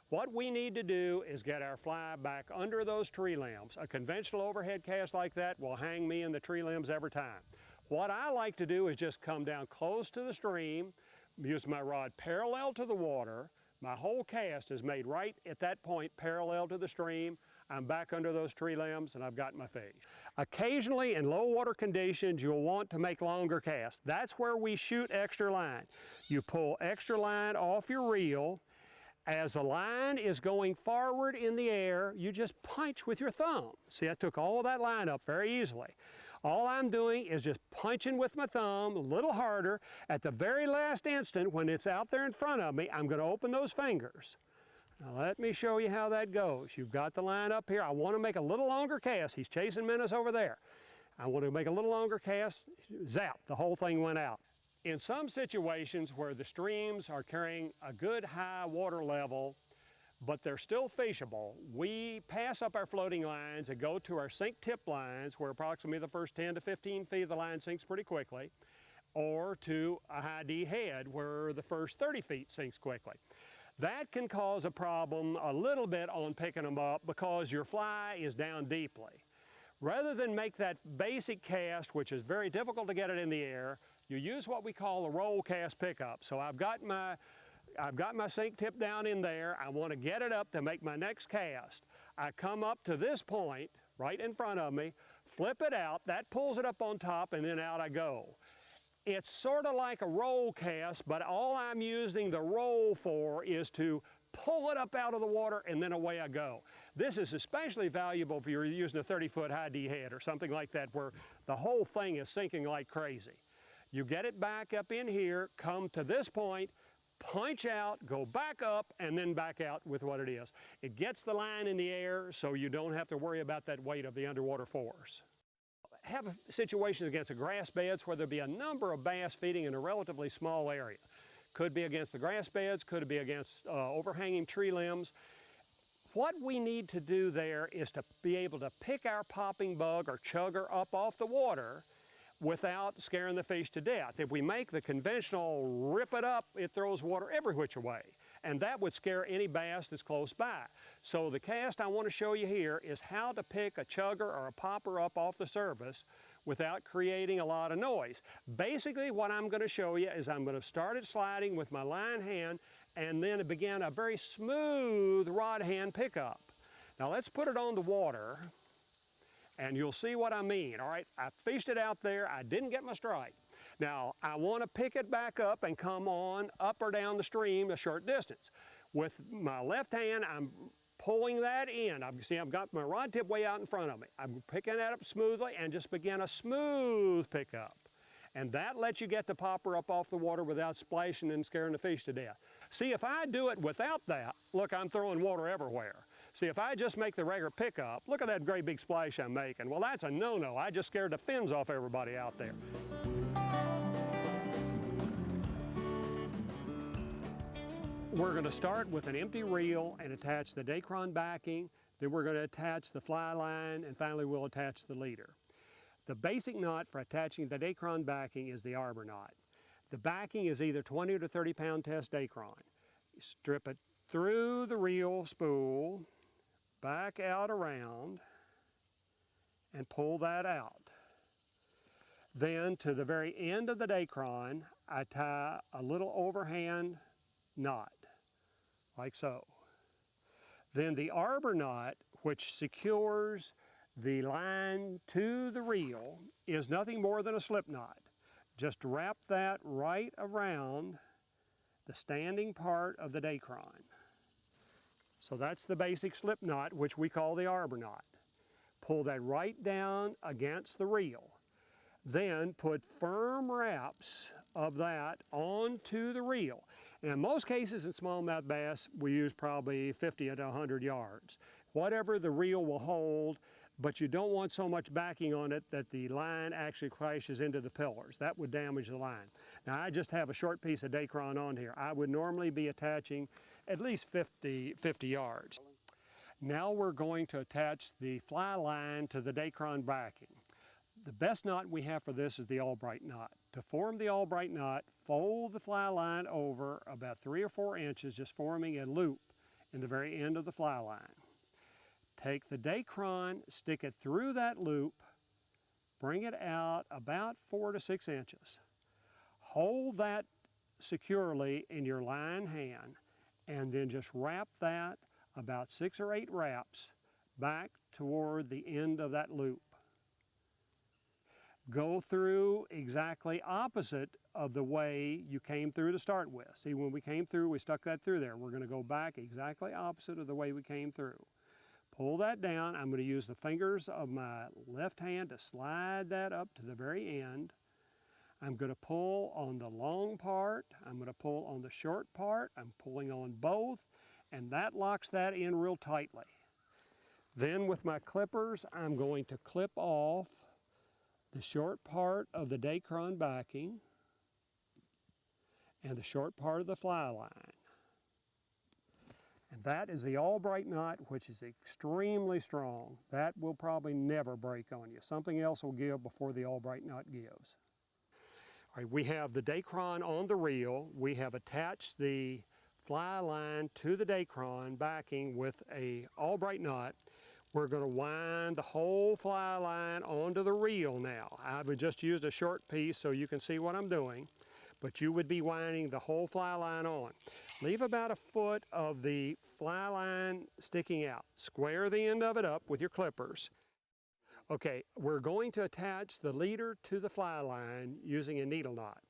What we need to do is get our fly back under those tree limbs. A conventional overhead cast like that will hang me in the tree limbs every time. What I like to do is just come down close to the stream, use my rod parallel to the water. My whole cast is made right at that point parallel to the stream. I'm back under those tree limbs and I've got my fish. Occasionally in low water conditions, you'll want to make longer casts. That's where we shoot extra line. You pull extra line off your reel. As the line is going forward in the air, you just punch with your thumb. See, I took all of that line up very easily. All I'm doing is just punching with my thumb a little harder. At the very last instant, when it's out there in front of me, I'm going to open those fingers. Now let me show you how that goes. You've got the line up here. I want to make a little longer cast. He's chasing Menace over there. I want to make a little longer cast. Zap, the whole thing went out. In some situations where the streams are carrying a good high water level, but they're still fishable, we pass up our floating lines and go to our sink tip lines, where approximately the first 10 to 15 feet of the line sinks pretty quickly, or to a high D head where the first 30 feet sinks quickly. That can cause a problem a little bit on picking them up because your fly is down deeply. Rather than make that basic cast, which is very difficult to get it in the air, you use what we call a roll cast pickup. So I've got my sink tip down in there. I want to get it up to make my next cast. I come up to this point right in front of me, flip it out, that pulls it up on top, and then out I go. It's sort of like a roll cast, but all I'm using the roll for is to pull it up out of the water and then away I go. This is especially valuable if you're using a 30-foot high D head or something like that where the whole thing is sinking like crazy. You get it back up in here, come to this point, punch out, go back up, and then back out with what it is. It gets the line in the air so you don't have to worry about that weight of the underwater force. Have situations against the grass beds where there'll be a number of bass feeding in a relatively small area. Could be against the grass beds, could be against overhanging tree limbs. What we need to do there is to be able to pick our popping bug or chugger up off the water without scaring the fish to death. If we make the conventional rip it up, it throws water every which way, and that would scare any bass that's close by. So the cast I want to show you here is how to pick a chugger or a popper up off the surface without creating a lot of noise. Basically what I'm going to show you is I'm going to start it sliding with my line hand and then begin a very smooth rod hand pickup. Now let's put it on the water and you'll see what I mean. All right, I fished it out there, I didn't get my strike. Now I want to pick it back up and come on up or down the stream a short distance. With my left hand, I'm pulling that in. See, I've got my rod tip way out in front of me. I'm picking that up smoothly and just begin a smooth pickup. And that lets you get the popper up off the water without splashing and scaring the fish to death. See, if I do it without that, look, I'm throwing water everywhere. See, if I just make the regular pickup, look at that great big splash I'm making. Well, that's a no-no. I just scared the fins off everybody out there. We're going to start with an empty reel and attach the Dacron backing. Then we're going to attach the fly line, and finally we'll attach the leader. The basic knot for attaching the Dacron backing is the arbor knot. The backing is either 20 to 30 pound test Dacron. You strip it through the reel spool, back out around, and pull that out. Then to the very end of the Dacron, I tie a little overhand knot, like so. Then the arbor knot, which secures the line to the reel, is nothing more than a slip knot. Just wrap that right around the standing part of the Dacron. So that's the basic slip knot, which we call the arbor knot. Pull that right down against the reel. Then put firm wraps of that onto the reel. And in most cases in smallmouth bass, we use probably 50 to 100 yards. Whatever the reel will hold, but you don't want so much backing on it that the line actually crashes into the pillars. That would damage the line. Now I just have a short piece of Dacron on here. I would normally be attaching at least 50 yards. Now we're going to attach the fly line to the Dacron backing. The best knot we have for this is the Albright knot. To form the Albright knot, fold the fly line over about 3 or 4 inches, just forming a loop in the very end of the fly line. Take the Dacron, stick it through that loop, bring it out about 4 to 6 inches. Hold that securely in your line hand, and then just wrap that about 6 or 8 wraps back toward the end of that loop. Go through exactly opposite of the way you came through to start with. See, when we came through, we stuck that through there. We're going to go back exactly opposite of the way we came through. Pull that down. I'm going to use the fingers of my left hand to slide that up to the very end. I'm going to pull on the long part. I'm going to pull on the short part. I'm pulling on both, and that locks that in real tightly. Then with my clippers, I'm going to clip off the short part of the Dacron backing and the short part of the fly line. And that is the Albright knot, which is extremely strong. That will probably never break on you. Something else will give before the Albright knot gives. All right, we have the Dacron on the reel. We have attached the fly line to the Dacron backing with a Albright knot. We're going to wind the whole fly line onto the reel now. I've just used a short piece so you can see what I'm doing, but you would be winding the whole fly line on. Leave about 1 foot of the fly line sticking out. Square the end of it up with your clippers. Okay, we're going to attach the leader to the fly line using a needle knot.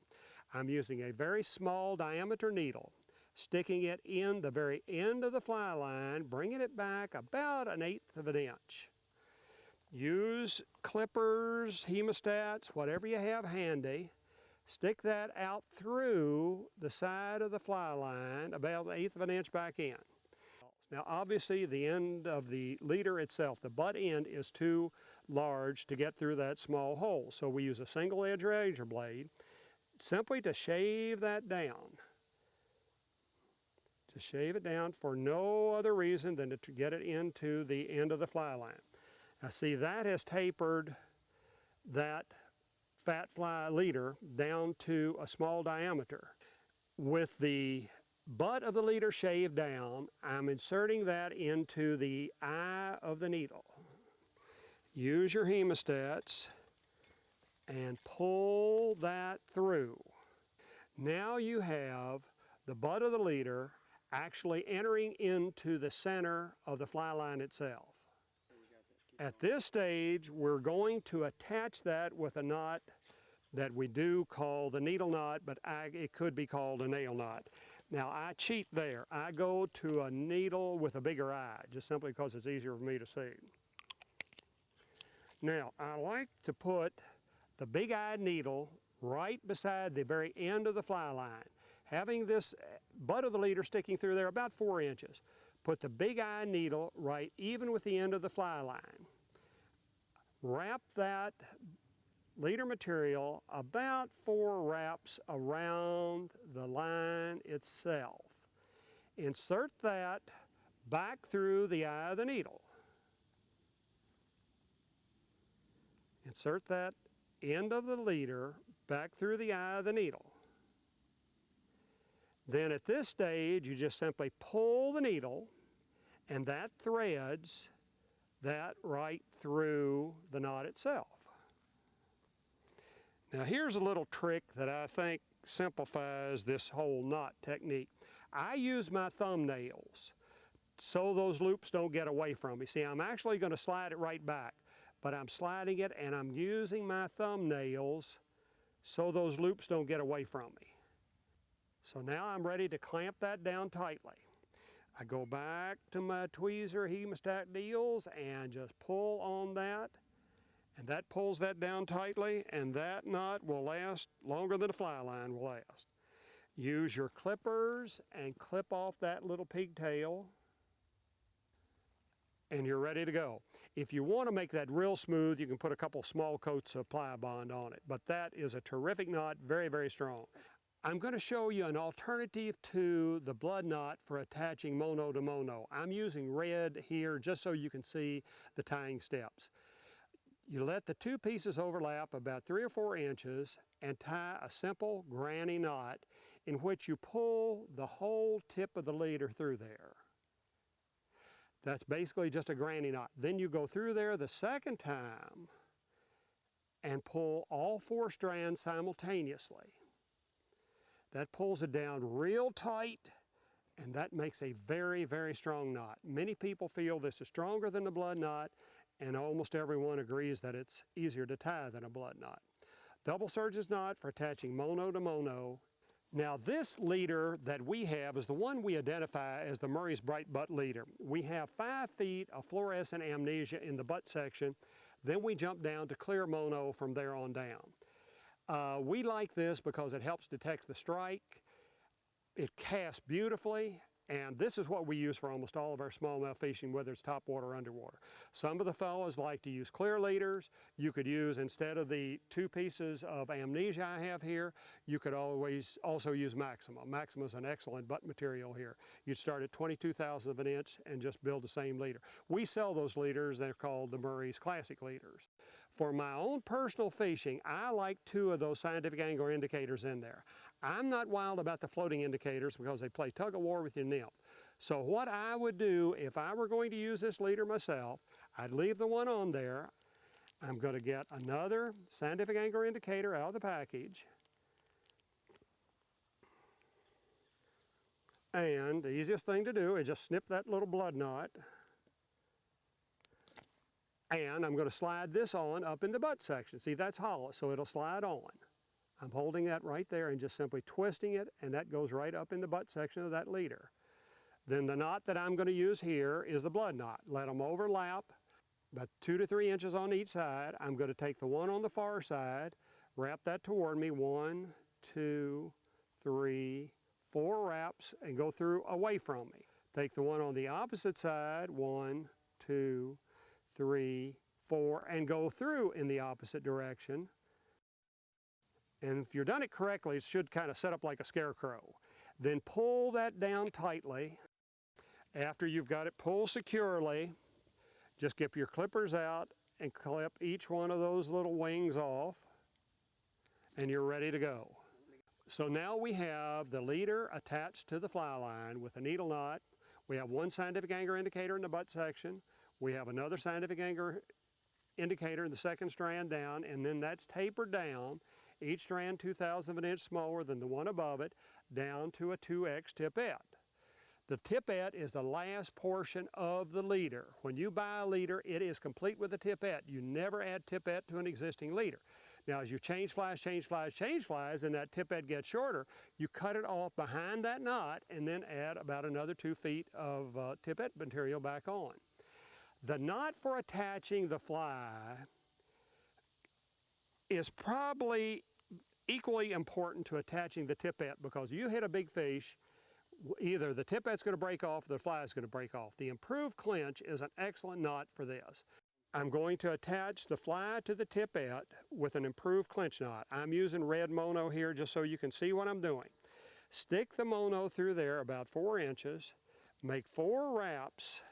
I'm using a very small diameter needle, sticking it in the very end of the fly line, bringing it back about 1/8 of an inch. Use clippers, hemostats, whatever you have handy. Stick that out through the side of the fly line, about 1/8 of an inch back in. Now obviously the end of the leader itself, the butt end, is too large to get through that small hole. So we use a single edge razor blade simply to shave that down. To shave it down for no other reason than to get it into the end of the fly line. Now see, that has tapered that fat fly leader down to a small diameter. With the butt of the leader shaved down, I'm inserting that into the eye of the needle. Use your hemostats and pull that through. Now you have the butt of the leader actually entering into the center of the fly line itself. At this stage, we're going to attach that with a knot that we do call the needle knot, but it could be called a nail knot. Now I cheat there. I go to a needle with a bigger eye, just simply because it's easier for me to see. Now I like to put the big-eyed needle right beside the very end of the fly line, having this butt of the leader sticking through there about 4 inches. Put the big-eye needle right even with the end of the fly line. Wrap that leader material about 4 wraps around the line itself. Insert that back through the eye of the needle. Insert that end of the leader back through the eye of the needle. Then at this stage, you just simply pull the needle, and that threads that right through the knot itself. Now here's a little trick that I think simplifies this whole knot technique. I use my thumbnails so those loops don't get away from me. See, I'm actually going to slide it right back, but I'm sliding it and I'm using my thumbnails so those loops don't get away from me. So now I'm ready to clamp that down tightly. I go back to my tweezer hemostat deals and just pull on that, and that pulls that down tightly, and that knot will last longer than a fly line will last. Use your clippers and clip off that little pigtail, and you're ready to go. If you want to make that real smooth, you can put a couple small coats of ply bond on it, but that is a terrific knot, very, very strong. I'm going to show you an alternative to the blood knot for attaching mono to mono. I'm using red here just so you can see the tying steps. You let the two pieces overlap about 3 or 4 inches and tie a simple granny knot in which you pull the whole tip of the leader through there. That's basically just a granny knot. Then you go through there the second time and pull all 4 strands simultaneously. That pulls it down real tight and that makes a very, very strong knot. Many people feel this is stronger than the blood knot, and almost everyone agrees that it's easier to tie than a blood knot. Double surgeon's knot for attaching mono to mono. Now this leader that we have is the one we identify as the Murray's Bright Butt leader. We have 5 feet of fluorescent amnesia in the butt section, then we jump down to clear mono from there on down. We like this because it helps detect the strike, it casts beautifully, and this is what we use for almost all of our smallmouth fishing, whether it's topwater or underwater. Some of the fellows like to use clear leaders. You could use, instead of the 2 pieces of amnesia I have here, you could always also use Maxima. Maxima is an excellent butt material here. You'd start at 22/1000 of an inch and just build the same leader. We sell those leaders, they're called the Murray's Classic leaders. For my own personal fishing, I like 2 of those scientific angler indicators in there. I'm not wild about the floating indicators because they play tug of war with your nymph. So what I would do if I were going to use this leader myself, I'd leave the one on there. I'm going to get another scientific angler indicator out of the package. And the easiest thing to do is just snip that little blood knot. And I'm going to slide this on up in the butt section. See, that's hollow, so it'll slide on. I'm holding that right there and just simply twisting it, and that goes right up in the butt section of that leader. Then the knot that I'm going to use here is the blood knot. Let them overlap, about 2 to 3 inches on each side. I'm going to take the one on the far side, wrap that toward me, 1, 2, 3, 4 wraps, and go through away from me. Take the one on the opposite side, 1, 2, 3, 4, and go through in the opposite direction. And if you've done it correctly, it should kind of set up like a scarecrow. Then pull that down tightly. After you've got it pulled securely, just get your clippers out and clip each one of those little wings off, and you're ready to go. So now we have the leader attached to the fly line with a needle knot. We have 1 scientific angler indicator in the butt section. We have another scientific angler indicator in the second strand down, and then that's tapered down, each strand 2/1000 of an inch smaller than the one above it, down to a 2X tippet. The tippet is the last portion of the leader. When you buy a leader, it is complete with a tippet. You never add tippet to an existing leader. Now, as you change flies, and that tippet gets shorter, you cut it off behind that knot and then add about another 2 feet of tippet material back on. The knot for attaching the fly is probably equally important to attaching the tippet, because you hit a big fish, either the tippet's going to break off or the fly is going to break off. The improved clinch is an excellent knot for this. I'm going to attach the fly to the tippet with an improved clinch knot. I'm using red mono here just so you can see what I'm doing. Stick the mono through there about 4 inches, make 4 wraps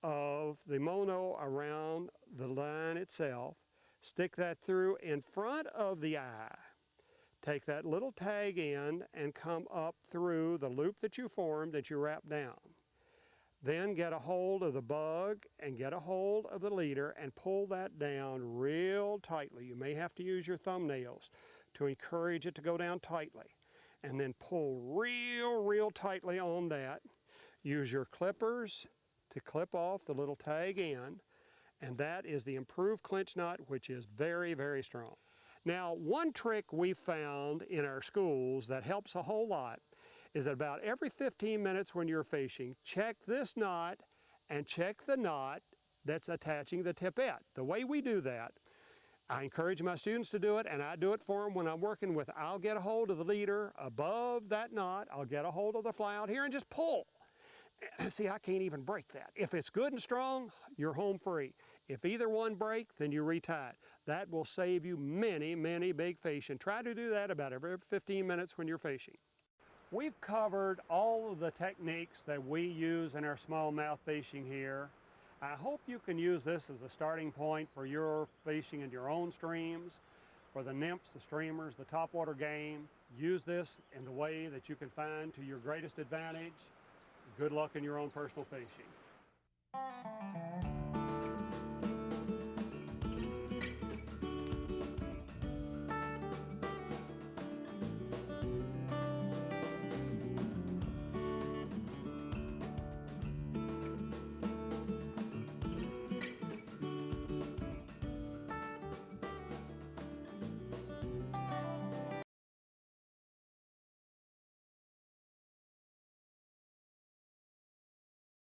of the mono around the line itself, stick that through in front of the eye, take that little tag end and come up through the loop that you formed that you wrap down. Then get a hold of the bug and get a hold of the leader and pull that down real tightly. You may have to use your thumbnails to encourage it to go down tightly. And then pull real tightly on that. Use your clippers to clip off the little tag end, and that is the improved clinch knot, which is very, very strong. Now, one trick we found in our schools that helps a whole lot is that about every 15 minutes when you're fishing, check this knot and check the knot that's attaching the tippet. The way we do that, I encourage my students to do it, and I do it for them when I'm working with, I'll get a hold of the leader above that knot, I'll get a hold of the fly out here and just pull. See, I can't even break that. If it's good and strong, you're home free. If either one break, then you retie it. That will save you many, many big fish, and try to do that about every 15 minutes when you're fishing. We've covered all of the techniques that we use in our smallmouth fishing here. I hope you can use this as a starting point for your fishing in your own streams, for the nymphs, the streamers, the topwater game. Use this in the way that you can find to your greatest advantage. Good luck in your own personal fishing.